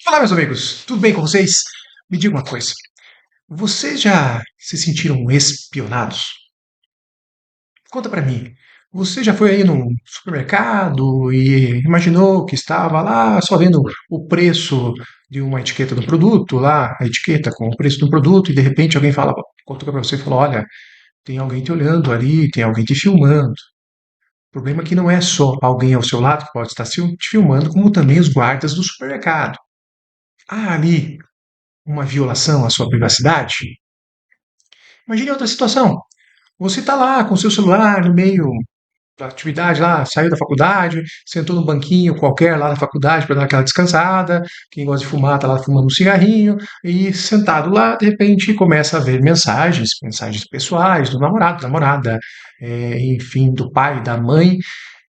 Fala, meus amigos, tudo bem com vocês? Me diga uma coisa: vocês já se sentiram espionados? Conta pra mim. Você já foi aí num supermercado e imaginou que estava lá só vendo o preço de uma etiqueta do produto, lá a etiqueta com o preço do produto, e de repente alguém fala, contou pra você e falou: Olha, tem alguém te olhando ali, tem alguém te filmando. O problema é que não é só alguém ao seu lado que pode estar te filmando, como também os guardas do supermercado. Há ali uma violação à sua privacidade? Imagine outra situação. Você está lá com o seu celular no meio da atividade lá, saiu da faculdade, sentou num banquinho qualquer lá na faculdade para dar aquela descansada. Quem gosta de fumar está lá fumando um cigarrinho e sentado lá, de repente começa a ver mensagens pessoais do namorado, da namorada, enfim, do pai, da mãe.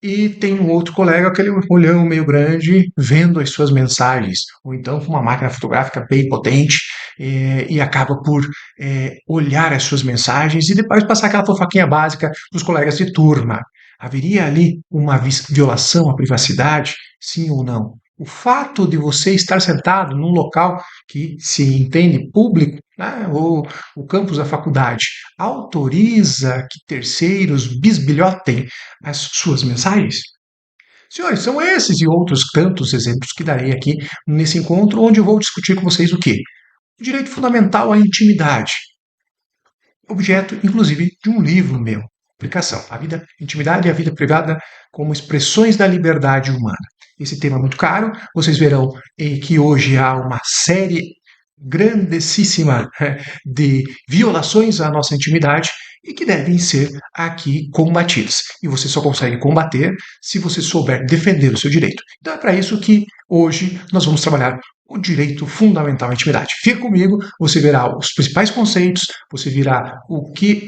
E tem um outro colega, aquele olhão meio grande, vendo as suas mensagens, ou então com uma máquina fotográfica bem potente, e acaba por olhar as suas mensagens e depois passar aquela fofoquinha básica dos colegas de turma. Haveria ali uma violação à privacidade? Sim ou não? O fato de você estar sentado num local que se entende público, né, ou o campus da faculdade, autoriza que terceiros bisbilhotem as suas mensagens? Senhores, são esses e outros tantos exemplos que darei aqui nesse encontro, onde eu vou discutir com vocês o quê? O direito fundamental à intimidade, objeto, inclusive, de um livro meu. Aplicação: a vida, intimidade e a vida privada como expressões da liberdade humana. Esse tema é muito caro. Vocês verão que hoje há uma série grandíssima de violações à nossa intimidade e que devem ser aqui combatidas. E você só consegue combater se você souber defender o seu direito. Então é para isso que hoje nós vamos trabalhar o direito fundamental à intimidade. Fica comigo, você verá os principais conceitos, você verá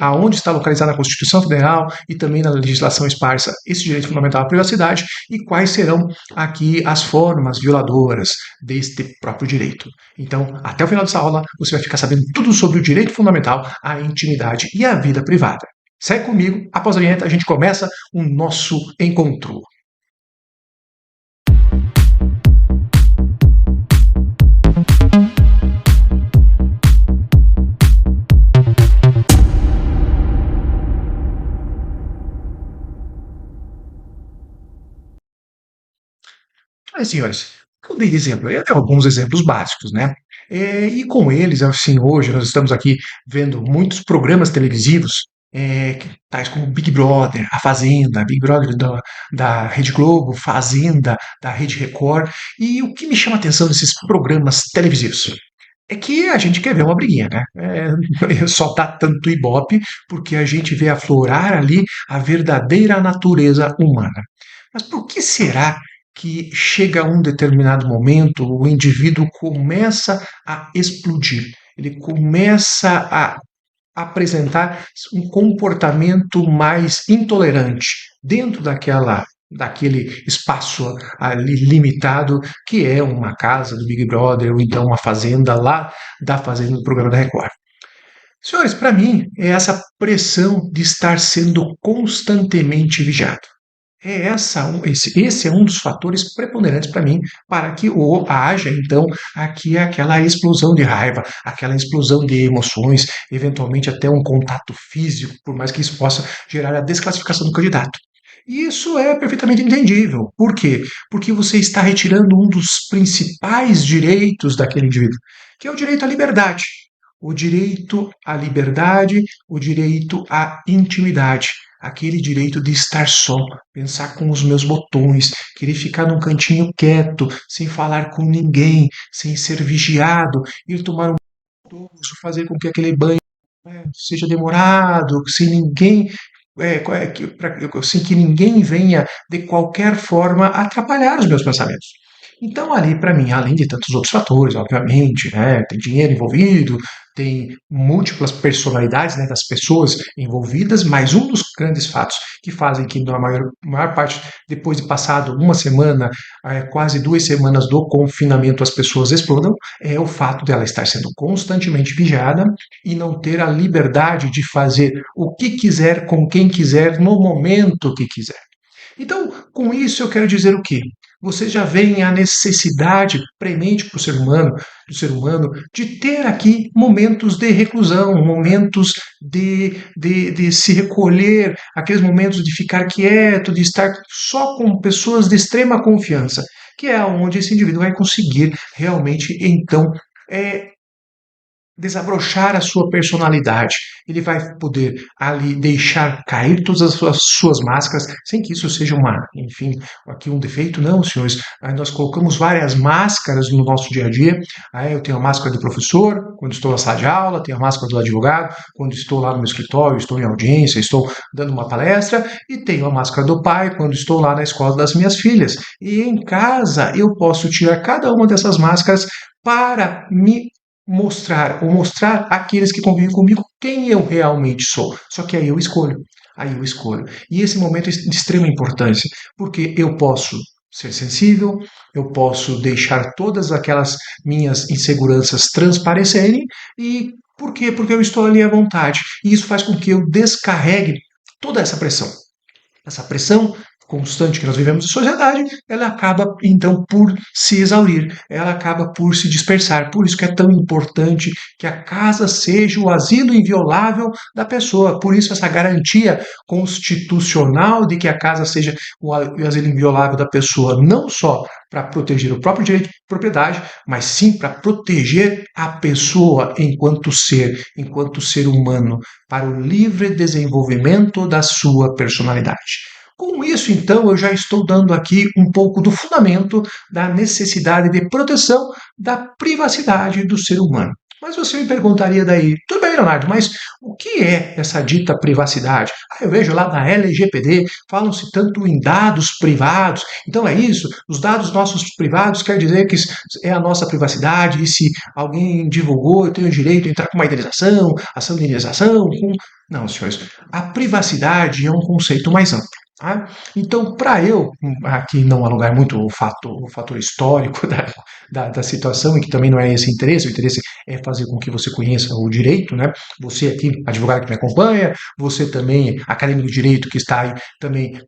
aonde está localizada a Constituição Federal e também na legislação esparsa esse direito fundamental à privacidade e quais serão aqui as formas violadoras deste próprio direito. Então, até o final dessa aula, você vai ficar sabendo tudo sobre o direito fundamental à intimidade e à vida privada. Segue comigo, após a vinheta a gente começa o nosso encontro. Mas, senhores, eu dei exemplo, eu dei alguns exemplos básicos, né? E com eles, assim, hoje nós estamos aqui vendo muitos programas televisivos, tais como Big Brother, A Fazenda, Big Brother da Rede Globo, Fazenda da Rede Record. E o que me chama a atenção desses programas televisivos? É que a gente quer ver uma briguinha, né? Só dá tanto ibope porque a gente vê aflorar ali a verdadeira natureza humana. Mas por que será que chega a um determinado momento, o indivíduo começa a explodir? Ele começa a apresentar um comportamento mais intolerante dentro daquele espaço ali limitado que é uma casa do Big Brother ou então uma fazenda lá da fazenda do programa da Record. Senhores, para mim é essa pressão de estar sendo constantemente vigiado. Esse é um dos fatores preponderantes para mim para que haja, então, aqui aquela explosão de raiva, aquela explosão de emoções, eventualmente até um contato físico, por mais que isso possa gerar a desclassificação do candidato. E isso é perfeitamente entendível. Por quê? Porque você está retirando um dos principais direitos daquele indivíduo, que é o direito à liberdade. O direito à liberdade, o direito à intimidade, aquele direito de estar só, pensar com os meus botões, querer ficar num cantinho quieto, sem falar com ninguém, sem ser vigiado, ir tomar um banho, fazer com que aquele banho seja demorado, sem ninguém, sem que ninguém venha de qualquer forma atrapalhar os meus pensamentos. Então, ali, para mim, além de tantos outros fatores, obviamente, né, tem dinheiro envolvido, tem múltiplas personalidades, né, das pessoas envolvidas, mas um dos grandes fatos que fazem que, na maior parte, depois de passado uma semana, quase 2 semanas do confinamento, as pessoas explodam, é o fato dela estar sendo constantemente vigiada e não ter a liberdade de fazer o que quiser, com quem quiser, no momento que quiser. Então, com isso eu quero dizer o quê? Você já vê a necessidade premente para o ser humano, do ser humano, de ter aqui momentos de reclusão, momentos de se recolher, aqueles momentos de ficar quieto, de estar só com pessoas de extrema confiança, que é onde esse indivíduo vai conseguir realmente, então, é, desabrochar a sua personalidade. Ele vai poder ali deixar cair todas as suas máscaras, sem que isso seja enfim, aqui um defeito, não, senhores. Aí nós colocamos várias máscaras no nosso dia a dia. Aí eu tenho a máscara do professor, quando estou na sala de aula, tenho a máscara do advogado, quando estou lá no meu escritório, estou em audiência, estou dando uma palestra, e tenho a máscara do pai, quando estou lá na escola das minhas filhas. E em casa eu posso tirar cada uma dessas máscaras para me mostrar àqueles que convivem comigo quem eu realmente sou. Só que aí eu escolho. Aí eu escolho. E esse momento é de extrema importância, porque eu posso ser sensível, eu posso deixar todas aquelas minhas inseguranças transparecerem. E por quê? Porque eu estou ali à vontade. E isso faz com que eu descarregue toda essa pressão. Essa pressão constante que nós vivemos em sociedade, ela acaba então por se exaurir, ela acaba por se dispersar. Por isso que é tão importante que a casa seja o asilo inviolável da pessoa. Por isso essa garantia constitucional de que a casa seja o asilo inviolável da pessoa, não só para proteger o próprio direito de propriedade, mas sim para proteger a pessoa enquanto ser humano, para o livre desenvolvimento da sua personalidade. Com isso, então, eu já estou dando aqui um pouco do fundamento da necessidade de proteção da privacidade do ser humano. Mas você me perguntaria daí, tudo bem, Leonardo, mas o que é essa dita privacidade? Eu vejo lá na LGPD, falam-se tanto em dados privados. Então é isso, os dados nossos privados quer dizer que é a nossa privacidade, e se alguém divulgou, eu tenho o direito de entrar com uma indenização, ação de indenização. Não, senhores, a privacidade é um conceito mais amplo. Tá? Então, para eu aqui não alugar muito o fator histórico da situação, e que também não é esse interesse, o interesse é fazer com que você conheça o direito, né? Você aqui, advogado que me acompanha, você também, acadêmico de direito que está aí também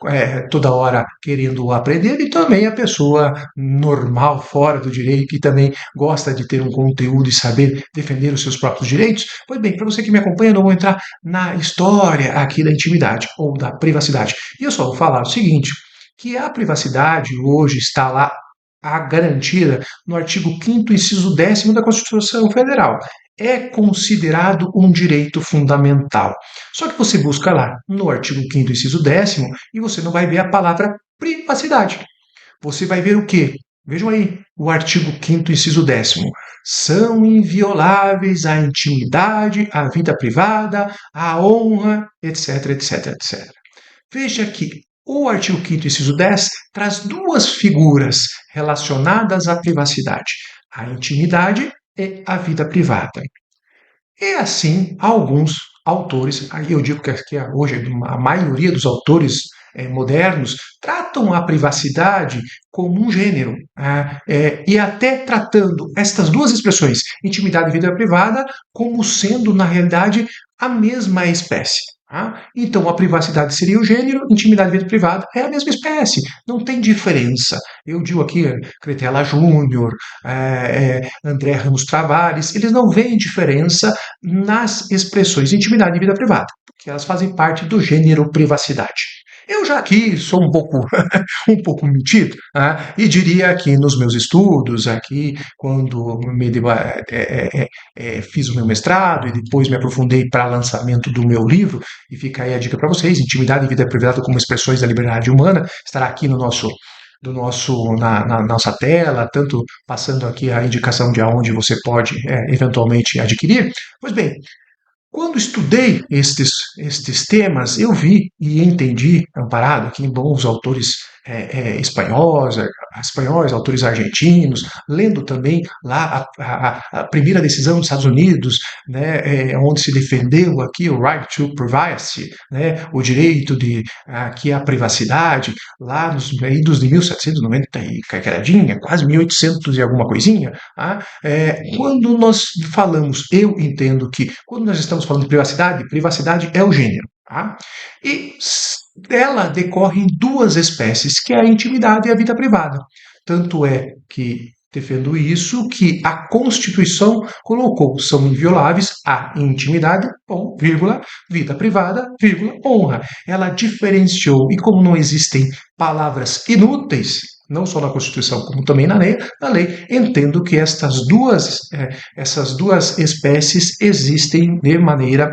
toda hora querendo aprender, e também a pessoa normal, fora do direito, que também gosta de ter um conteúdo e saber defender os seus próprios direitos. Pois bem, para você que me acompanha, eu não vou entrar na história aqui da intimidade ou da privacidade. E eu só vou falar o seguinte, que a privacidade hoje está lá garantida no artigo 5º, inciso 10º da Constituição Federal. É considerado um direito fundamental. Só que você busca lá no artigo 5º, inciso 10º, e você não vai ver a palavra privacidade. Você vai ver o quê? Vejam aí o artigo 5º, inciso 10º. São invioláveis a intimidade, a vida privada, a honra, etc, etc, etc. Veja que o artigo 5º, inciso 10, traz duas figuras relacionadas à privacidade: a intimidade e a vida privada. E assim, alguns autores, aí eu digo que hoje a maioria dos autores modernos tratam a privacidade como um gênero, e até tratando estas duas expressões, intimidade e vida privada, como sendo, na realidade, a mesma espécie. Então, a privacidade seria o gênero, intimidade e vida privada é a mesma espécie, não tem diferença. Eu digo aqui, Cretella Júnior, André Ramos Travares, eles não veem diferença nas expressões intimidade e vida privada, porque elas fazem parte do gênero privacidade. Eu já aqui sou um pouco, um pouco metido, e diria que nos meus estudos, aqui, quando fiz o meu mestrado e depois me aprofundei para lançamento do meu livro, e fica aí a dica para vocês, Intimidade e Vida Privada como Expressões da Liberdade Humana, estará aqui no na nossa tela, tanto passando aqui a indicação de aonde você pode eventualmente adquirir. Pois bem, quando estudei estes temas, eu vi e entendi, amparado aqui em bons autores espanhóis, autores argentinos, lendo também lá a primeira decisão dos Estados Unidos, né, onde se defendeu aqui o right to privacy, né, o direito de aqui a privacidade, lá nos idos de 1790 e cacaradinha, quase 1800 e alguma coisinha. Quando nós falamos, eu entendo que quando nós estamos falando de privacidade é o gênero. E dela decorrem duas espécies, que é a intimidade e a vida privada. Tanto é que defendo isso, que a Constituição colocou, são invioláveis a intimidade, vírgula, vida privada, vírgula, honra. Ela diferenciou, e como não existem palavras inúteis, não só na Constituição, como também na lei, entendo que essas duas espécies existem de maneira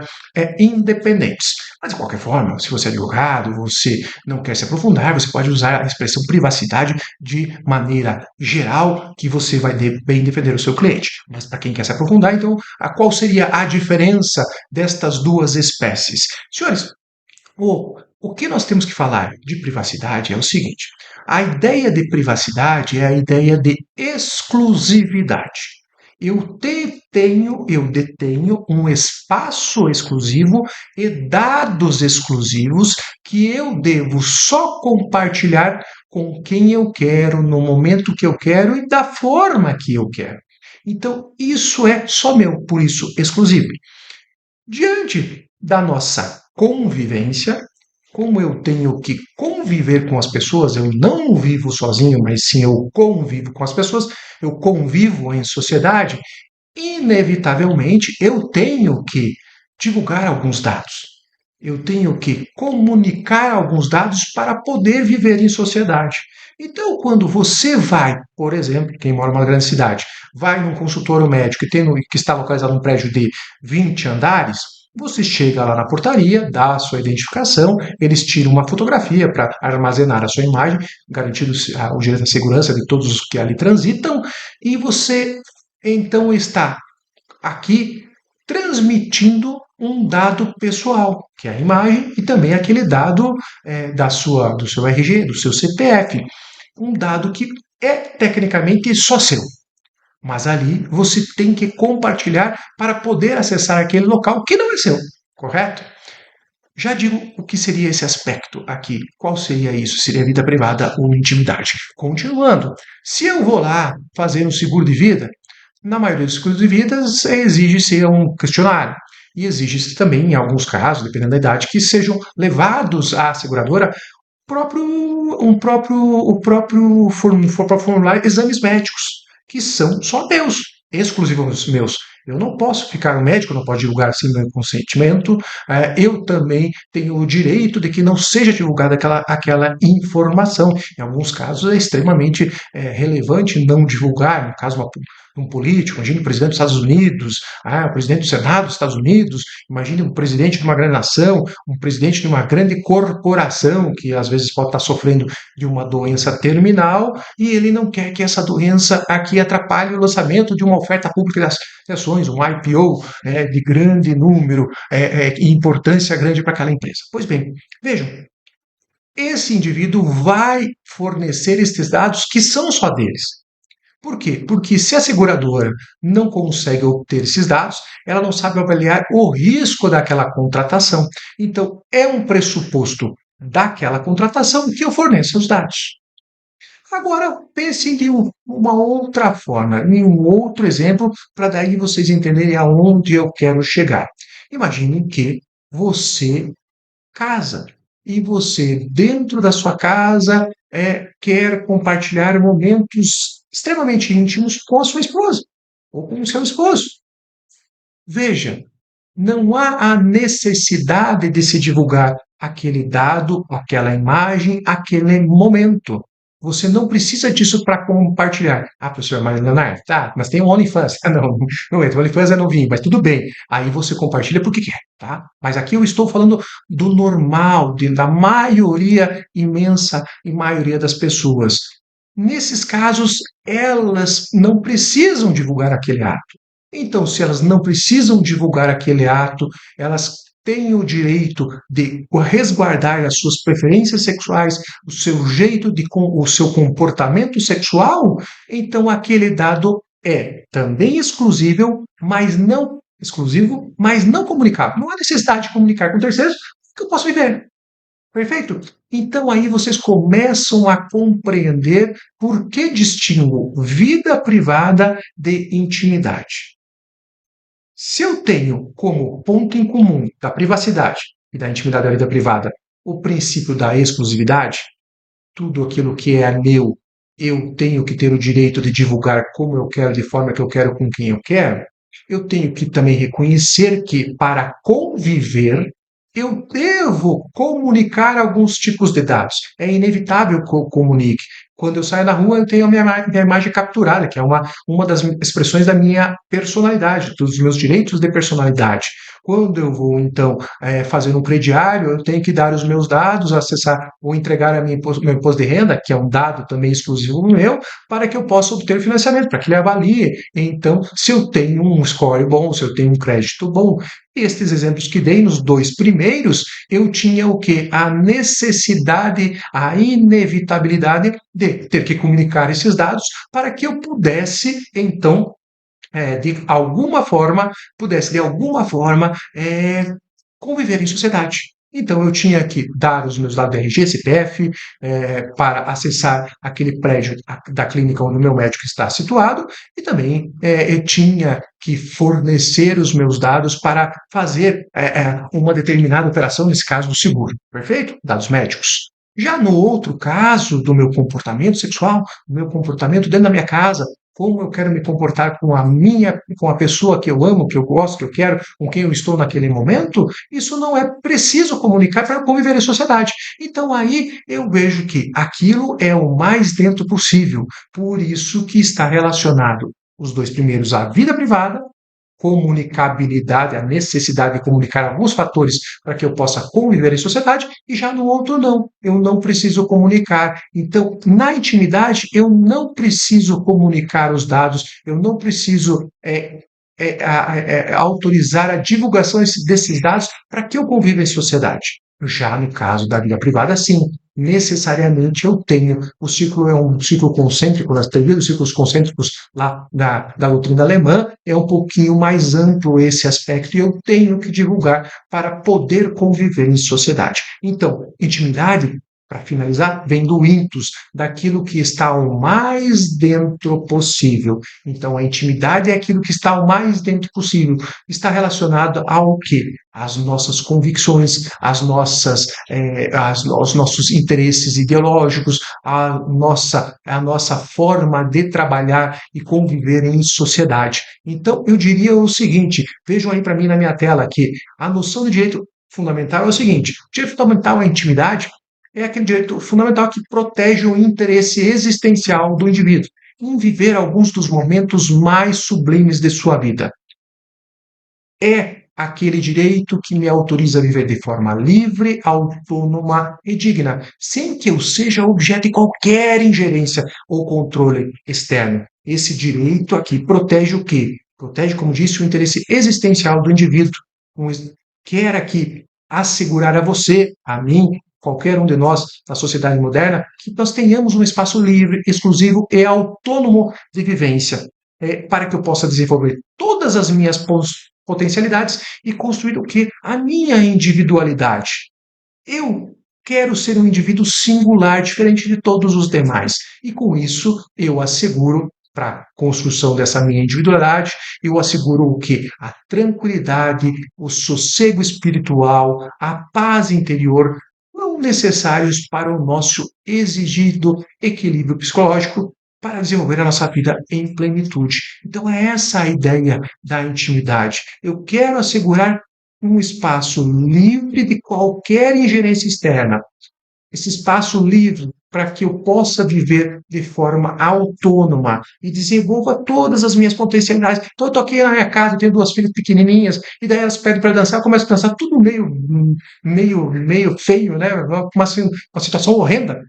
independentes. Mas, de qualquer forma, se você é advogado, você não quer se aprofundar, você pode usar a expressão privacidade de maneira geral, que você vai bem defender o seu cliente. Mas, para quem quer se aprofundar, então, qual seria a diferença destas duas espécies? Senhores, o que nós temos que falar de privacidade é o seguinte: a ideia de privacidade é a ideia de exclusividade. Eu detenho um espaço exclusivo e dados exclusivos que eu devo só compartilhar com quem eu quero, no momento que eu quero e da forma que eu quero. Então, isso é só meu, por isso exclusivo. Diante da nossa convivência, como eu tenho que conviver com as pessoas, eu não vivo sozinho, mas sim eu convivo com as pessoas, eu convivo em sociedade, inevitavelmente eu tenho que divulgar alguns dados. Eu tenho que comunicar alguns dados para poder viver em sociedade. Então, quando você vai, por exemplo, quem mora numa grande cidade, vai num consultório médico que está localizado num prédio de 20 andares, você chega lá na portaria, dá a sua identificação, eles tiram uma fotografia para armazenar a sua imagem, garantindo o direito à segurança de todos os que ali transitam, e você então está aqui transmitindo um dado pessoal, que é a imagem, e também aquele dado do seu RG, do seu CPF. Um dado que é tecnicamente só seu. Mas ali você tem que compartilhar para poder acessar aquele local que não é seu, correto? Já digo o que seria esse aspecto aqui. Qual seria isso? Seria vida privada ou intimidade? Continuando, se eu vou lá fazer um seguro de vida, na maioria dos seguros de vida exige-se um questionário. E exige-se também, em alguns casos, dependendo da idade, que sejam levados à seguradora o próprio formulário exames médicos, que são só meus, exclusivos meus. Eu não posso ficar, o médico não pode divulgar sem meu consentimento, eu também tenho o direito de que não seja divulgada aquela informação. Em alguns casos é extremamente relevante não divulgar, no caso um político, imagine o presidente dos Estados Unidos, o presidente do Senado dos Estados Unidos, imagine um presidente de uma grande nação, um presidente de uma grande corporação que às vezes pode estar sofrendo de uma doença terminal e ele não quer que essa doença aqui atrapalhe o lançamento de uma oferta pública das ações, um IPO de grande número e importância grande para aquela empresa. Pois bem, vejam, esse indivíduo vai fornecer esses dados que são só deles. Por quê? Porque se a seguradora não consegue obter esses dados, ela não sabe avaliar o risco daquela contratação. Então, é um pressuposto daquela contratação que eu forneça os dados. Agora, pense de uma outra forma, em um outro exemplo, para daí vocês entenderem aonde eu quero chegar. Imaginem que você casa e você, dentro da sua casa, quer compartilhar momentos extremamente íntimos com a sua esposa ou com o seu esposo. Veja, não há a necessidade de se divulgar aquele dado, aquela imagem, aquele momento. Você não precisa disso para compartilhar. Professor, mas Leonardo, tá, mas tem o OnlyFans. Não entra, o OnlyFans é novinho, mas tudo bem. Aí você compartilha porque quer, tá? Mas aqui eu estou falando do normal, da maioria imensa e maioria das pessoas. Nesses casos, elas não precisam divulgar aquele ato. Então, se elas não precisam divulgar aquele ato, elas têm o direito de resguardar as suas preferências sexuais, o seu comportamento sexual, então aquele dado é também exclusivo, mas não comunicável. Não há necessidade de comunicar com terceiros, que eu posso viver. Perfeito? Então aí vocês começam a compreender por que distingo vida privada de intimidade. Se eu tenho como ponto em comum da privacidade e da intimidade da vida privada o princípio da exclusividade, tudo aquilo que é meu eu tenho que ter o direito de divulgar como eu quero, de forma que eu quero, com quem eu quero, eu tenho que também reconhecer que, para conviver, eu devo comunicar alguns tipos de dados. É inevitável que eu comunique. Quando eu saio na rua, eu tenho a minha imagem capturada, que é uma das expressões da minha personalidade, dos meus direitos de personalidade. Quando eu vou, então, fazer um crediário, eu tenho que dar os meus dados, acessar ou entregar meu imposto de renda, que é um dado também exclusivo meu, para que eu possa obter financiamento, para que ele avalie, então, se eu tenho um score bom, se eu tenho um crédito bom. Estes exemplos que dei nos dois primeiros, eu tinha o quê? A necessidade, a inevitabilidade de ter que comunicar esses dados para que eu pudesse, então, de alguma forma, conviver em sociedade. Então, eu tinha que dar os meus dados de RG, CPF, para acessar aquele prédio da clínica onde o meu médico está situado, e também eu tinha que fornecer os meus dados para fazer uma determinada operação, nesse caso do seguro, perfeito? Dados médicos. Já no outro caso do meu comportamento sexual, do meu comportamento dentro da minha casa, como eu quero me comportar com a pessoa que eu amo, que eu gosto, que eu quero, com quem eu estou naquele momento, isso não é preciso comunicar para conviver em sociedade. Então aí eu vejo que aquilo é o mais dentro possível. Por isso que está relacionado os dois primeiros à vida privada, comunicabilidade, a necessidade de comunicar alguns fatores para que eu possa conviver em sociedade, e já no outro não, eu não preciso comunicar. Então, na intimidade, eu não preciso comunicar os dados, eu não preciso autorizar a divulgação desses dados para que eu conviva em sociedade. Já no caso da vida privada, sim, necessariamente eu tenho. O ciclo é um ciclo concêntrico, nas teorias dos ciclos concêntricos lá da doutrina alemã, é um pouquinho mais amplo esse aspecto e eu tenho que divulgar para poder conviver em sociedade. Então, intimidade, para finalizar, vem do intus, daquilo que está o mais dentro possível. Então, a intimidade é aquilo que está o mais dentro possível. Está relacionado ao quê? Às nossas convicções, aos nossos interesses ideológicos, a nossa forma de trabalhar e conviver em sociedade. Então, eu diria o seguinte: vejam aí para mim na minha tela que a noção de direito fundamental é o seguinte: o direito fundamental é a intimidade, é aquele direito fundamental que protege o interesse existencial do indivíduo em viver alguns dos momentos mais sublimes de sua vida. É aquele direito que me autoriza a viver de forma livre, autônoma e digna, sem que eu seja objeto de qualquer ingerência ou controle externo. Esse direito aqui protege o quê? Protege, como disse, o interesse existencial do indivíduo. Quer aqui assegurar a você, a mim, qualquer um de nós na sociedade moderna, que nós tenhamos um espaço livre, exclusivo e autônomo de vivência, para que eu possa desenvolver todas as minhas potencialidades e construir o que? A minha individualidade. Eu quero ser um indivíduo singular, diferente de todos os demais. E com isso, eu asseguro, para a construção dessa minha individualidade, eu asseguro o quê? A tranquilidade, o sossego espiritual, a paz interior, não necessários para o nosso exigido equilíbrio psicológico para desenvolver a nossa vida em plenitude. Então é essa a ideia da intimidade. Eu quero assegurar um espaço livre de qualquer ingerência externa. Esse espaço livre para que eu possa viver de forma autônoma e desenvolva todas as minhas potencialidades. Então, eu estou aqui na minha casa, tenho duas filhas pequenininhas, e daí elas pedem para dançar, eu começo a dançar, tudo meio feio, né? Uma situação horrenda.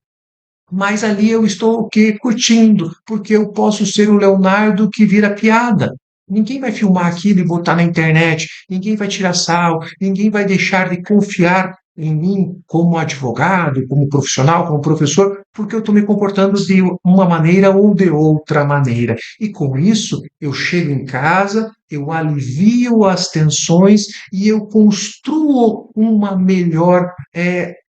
Mas ali eu estou o quê? Curtindo, porque eu posso ser o Leonardo que vira piada. Ninguém vai filmar aquilo e botar na internet, ninguém vai tirar sal, ninguém vai deixar de confiar em mim como advogado, como profissional, como professor, porque eu estou me comportando de uma maneira ou de outra maneira. E com isso, eu chego em casa, eu alivio as tensões e eu construo uma melhor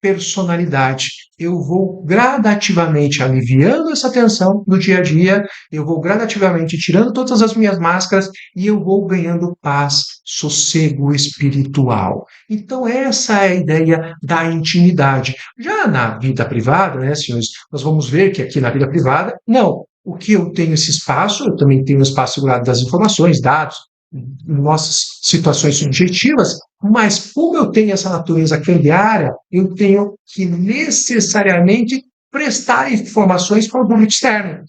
personalidade. Eu vou gradativamente aliviando essa tensão do dia a dia, eu vou gradativamente tirando todas as minhas máscaras e eu vou ganhando paz, sossego espiritual. Então, essa é a ideia da intimidade. Já na vida privada, né, senhores, nós vamos ver que aqui na vida privada, não. O que eu tenho esse espaço, eu também tenho o espaço segurado das informações, dados, nossas situações subjetivas, mas como eu tenho essa natureza cambiária, eu tenho que necessariamente prestar informações para o público externo.